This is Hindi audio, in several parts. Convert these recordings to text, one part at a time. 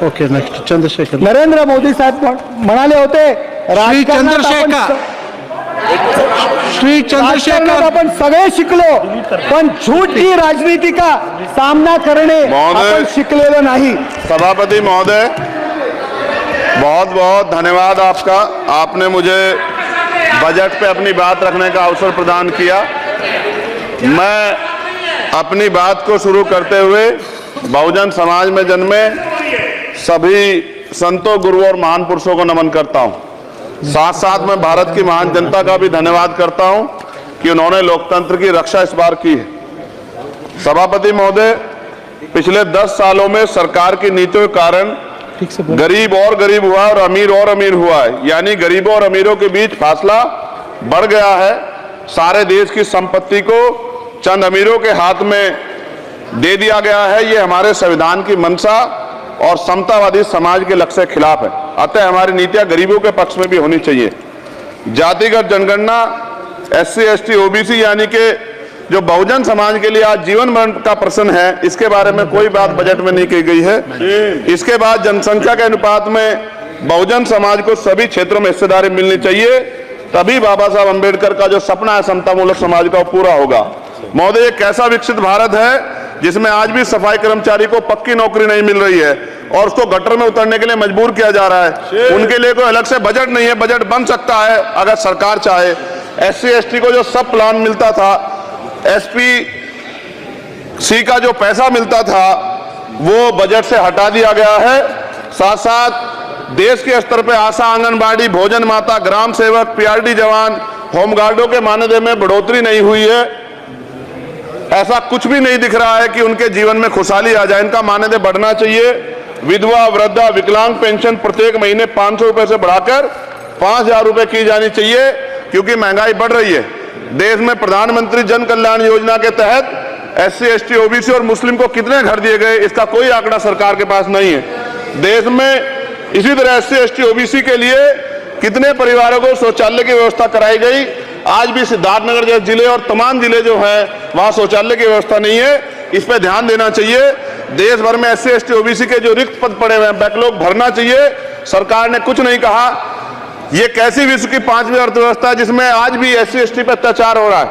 Okay next Chandrashekhar. नरेंद्र मोदी साहेब म्हणाले होते श्री चंद्रशेखर आपण सगळे शिकलो, पण झूठी राजनीति का सामना करने आपण शिकलेलो नहीं. सभापति महोदय, बहुत बहुत धन्यवाद आपका. आपने मुझे बजट पे अपनी बात रखने का अवसर प्रदान किया. मैं अपनी बात को शुरू करते हुए बहुजन समाज में जन्मे सभी संतों, गुरुओं और महान पुरुषों को नमन करता हूं. साथ साथ मैं भारत की महान जनता का भी धन्यवाद करता हूं कि उन्होंने लोकतंत्र की रक्षा इस बार की है. सभापति महोदय, पिछले 10 सालों में सरकार की नीतियों के कारण गरीब और गरीब हुआ और अमीर हुआ है. यानी गरीबों और अमीरों के बीच फासला बढ़ गया है. सारे देश की संपत्ति को चंद अमीरों के हाथ में दे दिया गया है. ये हमारे संविधान की मंशा और समतावादी समाज के लक्ष्य के खिलाफ है. अतः हमारी नीतियां गरीबों के पक्ष में भी होनी चाहिए. जातिगत जनगणना, SC ST OBC यानी कि जो बहुजन समाज के लिए आज जीवन मरण का प्रश्न है, इसके बारे में कोई बात बजट में नहीं की गई है. इसके बाद जनसंख्या के अनुपात में बहुजन समाज को सभी क्षेत्रों में हिस्सेदारी मिलनी चाहिए. तभी बाबा साहब अम्बेडकर का जो सपना है समतामूलक समाज का, वो पूरा होगा. महोदय, एक ऐसा विकसित भारत है जिसमें आज भी सफाई कर्मचारी को पक्की नौकरी नहीं मिल रही है और उसको गटर में उतरने के लिए मजबूर किया जा रहा है. उनके लिए कोई अलग से बजट नहीं है. बजट बन सकता है अगर सरकार चाहे. SC ST को जो सब प्लान मिलता था, SPC का जो पैसा मिलता था, वो बजट से हटा दिया गया है. साथ साथ देश के स्तर पर आशा, आंगनबाड़ी, भोजन माता, ग्राम सेवक, PRD जवान, होमगार्डों के मानदेय में बढ़ोतरी नहीं हुई है. ऐसा कुछ भी नहीं दिख रहा है कि उनके जीवन में खुशहाली आ जाए. इनका मानदेय बढ़ना चाहिए. विधवा, वृद्धा, विकलांग पेंशन प्रत्येक महीने 500 रुपए से बढ़ाकर 5000 रुपए की जानी चाहिए, क्योंकि महंगाई बढ़ रही है. देश में प्रधानमंत्री जन कल्याण योजना के तहत SC ST OBC और मुस्लिम को कितने घर दिए गए, इसका कोई आंकड़ा सरकार के पास नहीं है. देश में इसी तरह SC ST OBC के लिए कितने परिवारों को शौचालय की व्यवस्था कराई गई. आज भी सिद्धार्थनगर जैसे जिले और तमाम जिले जो हैं, वहां शौचालय की व्यवस्था नहीं है. इस पर ध्यान देना चाहिए. देश भर में SC ST OBC के जो रिक्त पद पड़े हुए हैं, बैकलॉग भरना चाहिए. सरकार ने कुछ नहीं कहा. ये कैसी विश्व की 5वीं अर्थव्यवस्था है जिसमें आज भी SC ST पे अत्याचार हो रहा है,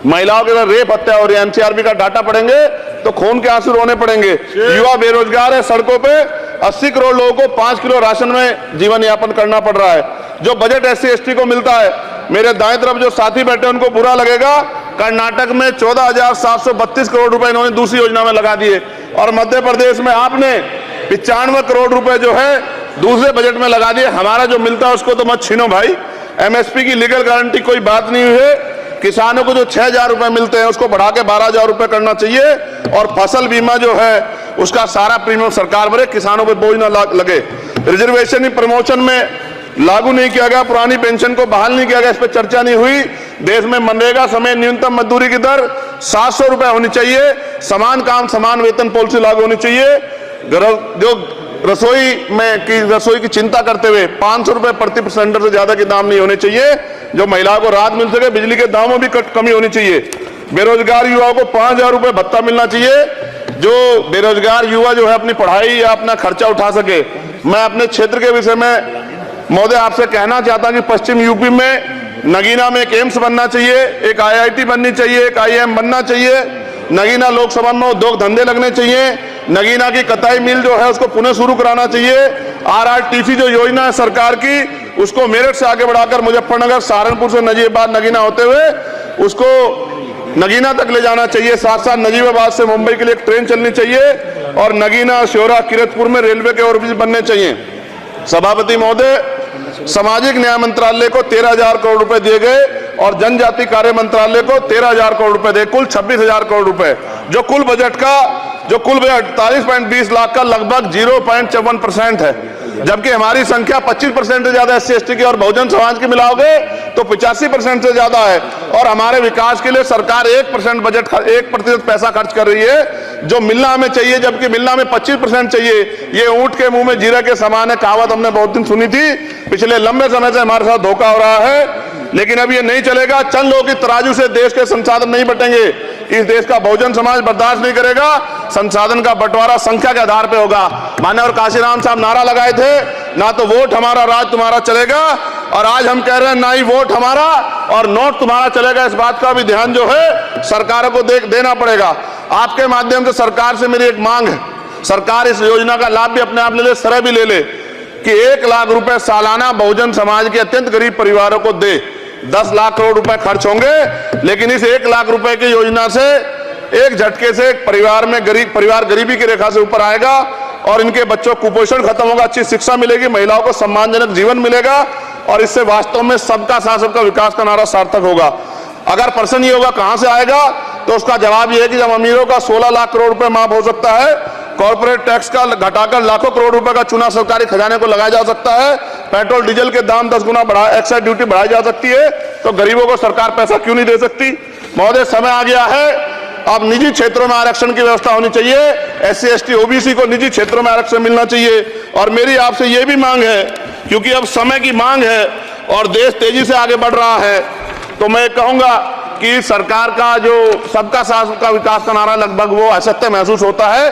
महिलाओं के साथ रेप हत्या हो रही है. NCRB का डाटा पढ़ेंगे तो खून के आंसू रोने पड़ेंगे. युवा बेरोजगार है. सड़कों पे 80 करोड़ लोगों को 5 किलो राशन में जीवन यापन करना पड़ रहा है. जो बजट SC ST को मिलता है, मेरे दाएं तरफ जो साथी बैठे उनको बुरा लगेगा, कर्नाटक में 14,732 करोड़ रुपए इन्होंने दूसरी योजना में लगा दिए और मध्य प्रदेश में आपने 95 करोड़ रुपए जो है दूसरे बजट में लगा दिए. हमारा जो मिलता है उसको तो मत छीनो भाई. MSP की लीगल गारंटी कोई बात नहीं हुई है. किसानों को जो 6,000 रुपए मिलते हैं उसको बढ़ा के 12,000 रुपए करना चाहिए. और फसल बीमा जो है उसका सारा प्रीमियम सरकार भरे, किसानों पर बोझ न लगे. रिजर्वेशन प्रमोशन में लागू नहीं किया गया. पुरानी पेंशन को बहाल नहीं किया गया. इस पर चर्चा नहीं हुई. देश में मनरेगा समय न्यूनतम मजदूरी की दर 700 रुपए होनी चाहिए. समान काम समान वेतन पॉलिसी लागू होनी चाहिए. जो रसोई की चिंता करते हुए 500 रुपए प्रति सिलेंडर से ज्यादा के दाम नहीं होने चाहिए. जो महिलाओं को राहत मिल सके. बिजली के दामों में भी कमी होनी चाहिए. बेरोजगार युवाओं को 5,000 रुपए भत्ता मिलना चाहिए. जो बेरोजगार युवा जो है अपनी पढ़ाई या अपना खर्चा उठा सके. मैं अपने क्षेत्र के विषय में महोदय आपसे कहना चाहता हूं कि पश्चिम यूपी में नगीना में एक एम्स बनना चाहिए, एक IIT बननी चाहिए, एक IIM बनना चाहिए. नगीना लोकसभा में उद्योग धंधे लगने चाहिए. नगीना की कताई मिल जो है उसको पुनः शुरू कराना चाहिए. RRTC जो योजना है सरकार की, उसको मेरठ से आगे बढ़ाकर मुजफ्फरनगर, सहारनपुर से नजीबाबाद, नगीना होते हुए उसको नगीना तक ले जाना चाहिए. साथ साथ नजीबाबाद से मुंबई के लिए एक ट्रेन चलनी चाहिए और नगीना, श्योरा, किरतपुर में रेलवे के ओवरब्रिज बनने चाहिए. सभापति महोदय, सामाजिक न्याय मंत्रालय को 13,000 करोड़ रुपए दिए गए और जनजाति कार्य मंत्रालय को 13,000 करोड़ रुपए दिए. कुल 26,000 करोड़ रुपए. जो कुल बजट 48.20 लाख का लगभग 0.54% है. जबकि हमारी संख्या 25% से ज्यादा SC ST की और बहुजन समाज की मिलाओगे तो 85% से ज्यादा है. और हमारे विकास के लिए सरकार 1% बजट 1% पैसा खर्च कर रही है जो मिलना हमें चाहिए, जबकि मिलना हमें 25% चाहिए. ये ऊंट के मुंह में जीरा के समान है. कहावत हमने बहुत दिन सुनी थी. पिछले लंबे समय से हमारे साथ धोखा हो रहा है, लेकिन अब ये नहीं चलेगा. चंद लोगों की तराजू से देश के संसाधन नहीं बटेंगे. इस देश का बहुजन समाज बर्दाश्त नहीं करेगा. संसाधन का बंटवारा संख्या के आधार पे होगा। माननीय काशीराम साहब नारा लगाए थे, ना तो वोट हमारा राज तुम्हारा चलेगा, और आज हम कह रहे हैं ना ही वोट हमारा और नोट तुम्हारा चलेगा। इस बात का भी ध्यान जो है सरकारों को देना पड़ेगा। आपके माध्यम से सरकार से मेरी एक मांग है, सरकार इस योजना का लाभ भी अपने आप ले ले, सरह भी ले ले कि 1 लाख रुपए सालाना बहुजन समाज के अत्यंत गरीब परिवारों को दे। 10 लाख करोड़ रुपए खर्च होंगे, लेकिन इस 1 लाख रुपए की योजना से एक झटके से एक परिवार गरीबी की रेखा से ऊपर आएगा और इनके बच्चों को कुपोषण खत्म होगा, अच्छी शिक्षा मिलेगी, महिलाओं को सम्मानजनक जीवन मिलेगा और इससे वास्तव में सबका साथ सबका विकास का नारा सार्थक होगा। अगर प्रश्न ये होगा कहां से आएगा, तो उसका जवाब ये है कि जब अमीरों का 16 लाख करोड़ रुपए माफ हो सकता है, कॉर्पोरेट टैक्स का घटाकर लाखों करोड़ रुपए का चुना सरकारी खजाने को लगाया जा सकता है, पेट्रोल डीजल के दाम 10 गुना एक्साइज ड्यूटी बढ़ाई जा सकती है, तो गरीबों को सरकार पैसा क्यों नहीं दे सकती। महोदय, समय आ गया है, अब निजी क्षेत्रों में आरक्षण की व्यवस्था होनी चाहिए। SC ST OBC को निजी क्षेत्रों में आरक्षण मिलना चाहिए। और मेरी आपसे यह भी मांग है, क्योंकि अब समय की मांग है और देश तेजी से आगे बढ़ रहा है, तो मैं कहूंगा कि सरकार का जो सबका साथ सबका विकास का नारा लगभग वो असत्य महसूस होता है,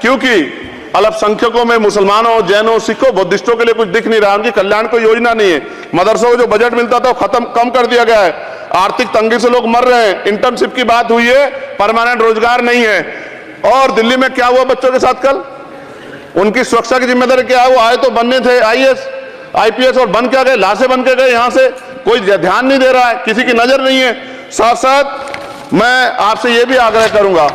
क्योंकि अल्पसंख्यकों में मुसलमानों, जैनों, सिखों, बुद्धिस्टों के लिए कुछ दिख नहीं रहा, उनकी कल्याण कोई योजना नहीं है। मदरसों को जो बजट मिलता था वो कम कर दिया गया है, आर्थिक तंगी से लोग मर रहे हैं, इंटर्नशिप की बात हुई है, परमानेंट रोजगार नहीं है। और दिल्ली में क्या हुआ बच्चों के साथ कल, उनकी सुरक्षा की जिम्मेदारी क्या है, वो आए तो बनने थे IAS IPS और बन क्या गए, लाशें बन के गए, यहां से कोई ध्यान नहीं दे रहा है, किसी की नजर नहीं है। साथ साथ मैं आपसे यह भी आग्रह करूंगा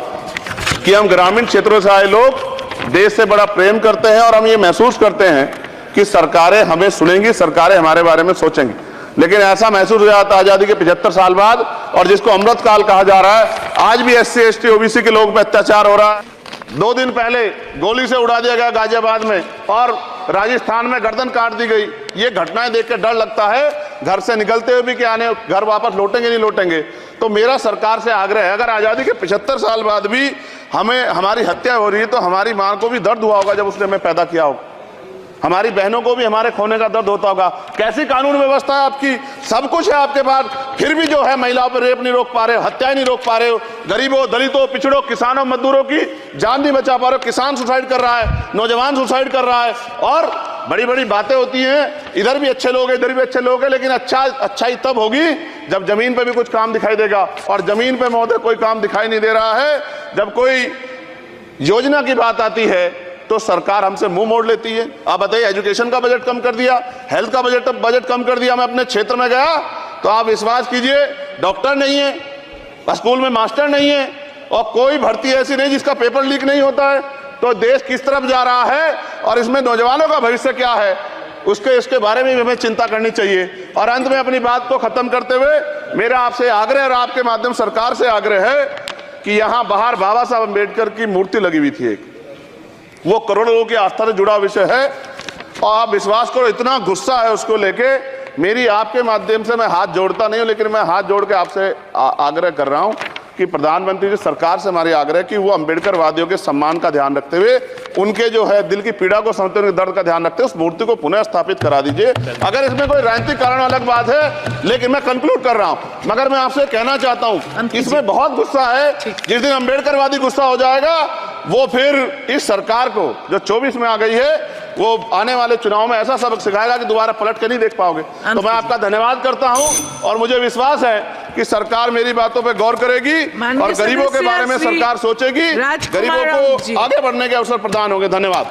कि हम ग्रामीण क्षेत्रों से आए लोग देश से बड़ा प्रेम करते हैं और हम ये महसूस करते हैं कि सरकारें हमें सुनेंगी, सरकारें हमारे बारे में सोचेंगी, लेकिन ऐसा महसूस हो जाता है आजादी के 75 साल बाद, और जिसको अमृत काल कहा जा रहा है, आज भी SC ST OBC के लोगों पर अत्याचार हो रहा है। 2 दिन पहले गोली से उड़ा दिया गया गाजियाबाद में और राजस्थान में गर्दन काट दी गई। ये घटनाएं देख के डर लगता है, घर से निकलते हुए भी कि आने घर वापस लौटेंगे नहीं लौटेंगे। तो मेरा सरकार से आग्रह है, अगर आजादी के 75 साल बाद भी हमारी हत्या हो रही है, तो हमारी मां को भी दर्द हुआ होगा जब उसने हमें पैदा किया हो, हमारी बहनों को भी हमारे खोने का दर्द होता होगा। कैसी कानून व्यवस्था है आपकी, सब कुछ है आपके पास, फिर भी जो है महिलाओं पर रेप नहीं रोक पा रहे हो, हत्याएं नहीं रोक पा रहे हो, गरीबों, दलितों, पिछड़ों, किसानों, मजदूरों की जान नहीं बचा पा रहे हो। किसान सुसाइड कर रहा है, नौजवान सुसाइड कर रहा है, और बड़ी बड़ी बातें होती हैं, इधर भी अच्छे लोग हैं, इधर भी अच्छे लोग हैं, लेकिन अच्छाई तब होगी जब जमीन पे भी कुछ काम दिखाई देगा। और जमीन पे महोदय कोई काम दिखाई नहीं दे रहा है। जब कोई योजना की बात आती है तो सरकार हमसे मुंह मोड़ लेती है। आप बताइए, एजुकेशन का बजट कम कर दिया, हेल्थ का बजट कम कर दिया। मैं अपने क्षेत्र में गया तो आप विश्वास कीजिए, डॉक्टर नहीं है, स्कूल में मास्टर नहीं है, और कोई भर्ती ऐसी नहीं जिसका पेपर लीक नहीं होता है। तो देश किस तरफ जा रहा है और इसमें नौजवानों का भविष्य क्या है, इसके बारे में भी हमें चिंता करनी चाहिए। और अंत में अपनी बात को खत्म करते हुए मेरा आपसे आग्रह और आपके माध्यम सरकार से आग्रह है कि यहां बाहर बाबा साहब अम्बेडकर की मूर्ति लगी हुई थी, एक वो करोड़ों लोगों की आस्था से जुड़ा विषय है, और आप विश्वास करो इतना गुस्सा है उसको लेके। मेरी आपके माध्यम से मैं हाथ जोड़ता नहीं हूं, लेकिन मैं हाथ जोड़ के आपसे आग्रह कर रहा हूं कि प्रधानमंत्री जी, सरकार से हमारी आग्रह कि वो अम्बेडकर वादियों के सम्मान का ध्यान रखते हुए, उनके जो है दिल की पीड़ा को समझते हुए, दर्द का ध्यान रखते हुए उस मूर्ति को पुनः स्थापित करा दीजिए। अगर इसमें कोई राजनीतिक कारण अलग बात है, लेकिन मैं कंक्लूड कर रहा हूं, मगर मैं आपसे कहना चाहता हूं इसमें बहुत गुस्सा है। जिस दिन अम्बेडकरवादी गुस्सा हो जाएगा, वो फिर इस सरकार को जो 24 में आ गई है, वो आने वाले चुनाव में ऐसा सबक सिखाएगा कि दोबारा पलट के नहीं देख पाओगे। तो मैं आपका धन्यवाद करता हूं और मुझे विश्वास है कि सरकार मेरी बातों पे गौर करेगी और गरीबों के बारे में सरकार सोचेगी, गरीबों को आगे बढ़ने के अवसर प्रदान होंगे। धन्यवाद।